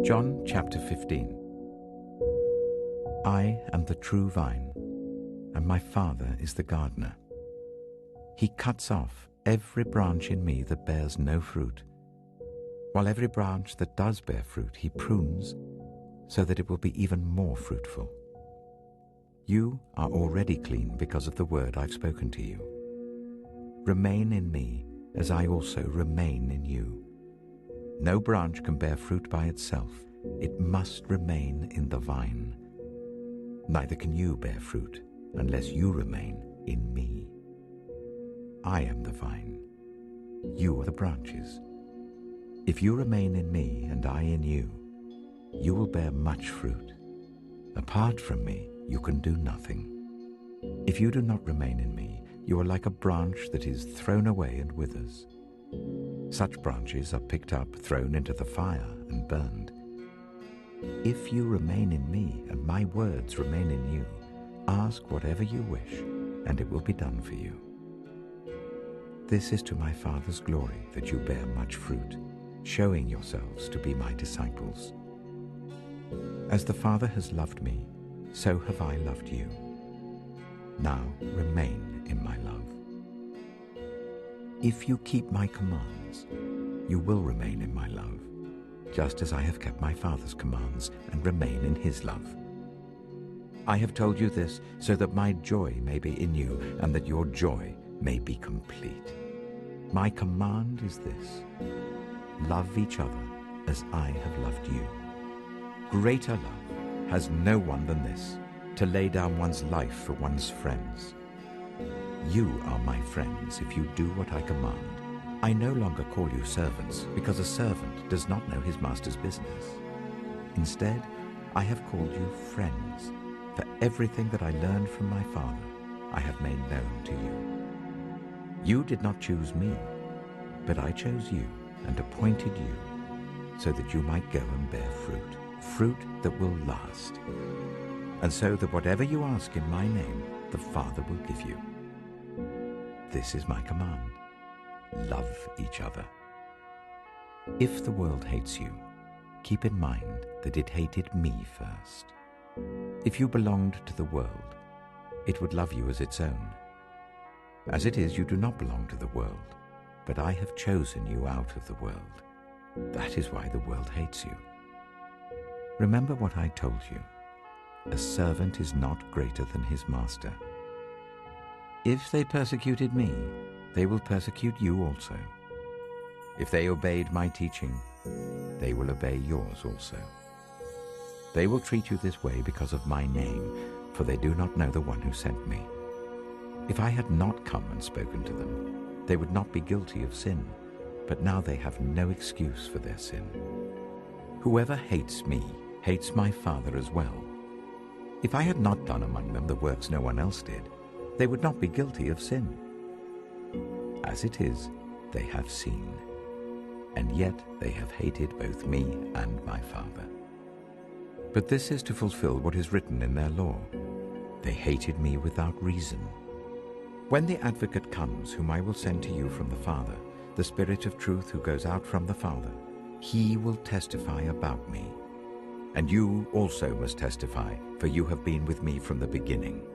John chapter 15. I am the true vine, and my Father is the gardener. He cuts off every branch in me that bears no fruit, while every branch that does bear fruit he prunes, so that it will be even more fruitful. You are already clean because of the word I've spoken to you. Remain in me, as I also remain in you. No branch can bear fruit by itself. It must remain in the vine. Neither can you bear fruit unless you remain in me. I am the vine. You are the branches. If you remain in me and I in you, you will bear much fruit. Apart from me, you can do nothing. If you do not remain in me, you are like a branch that is thrown away and withers. Such branches are picked up, thrown into the fire, and burned. If you remain in me, and my words remain in you, ask whatever you wish, and it will be done for you. This is to my Father's glory, that you bear much fruit, showing yourselves to be my disciples. As the Father has loved me, so have I loved you. Now remain in my love. If you keep my commands, you will remain in my love, just as I have kept my Father's commands and remain in his love. I have told you this so that my joy may be in you and that your joy may be complete. My command is this: love each other as I have loved you. Greater love has no one than this, to lay down one's life for one's friends. You are my friends if you do what I command. I no longer call you servants, because a servant does not know his master's business. Instead, I have called you friends, for everything that I learned from my Father I have made known to you. You did not choose me, but I chose you and appointed you, so that you might go and bear fruit, fruit that will last, and so that whatever you ask in my name, the Father will give you. This is my command: love each other. If the world hates you, keep in mind that it hated me first. If you belonged to the world, it would love you as its own. As it is, you do not belong to the world, but I have chosen you out of the world. That is why the world hates you. Remember what I told you: a servant is not greater than his master. If they persecuted me, they will persecute you also. If they obeyed my teaching, they will obey yours also. They will treat you this way because of my name, for they do not know the one who sent me. If I had not come and spoken to them, they would not be guilty of sin, but now they have no excuse for their sin. Whoever hates me hates my Father as well. If I had not done among them the works no one else did, they would not be guilty of sin. As it is, they have seen, and yet they have hated both me and my Father. But this is to fulfill what is written in their law: they hated me without reason. When the Advocate comes, whom I will send to you from the Father, the Spirit of truth who goes out from the Father, he will testify about me. And you also must testify, for you have been with me from the beginning.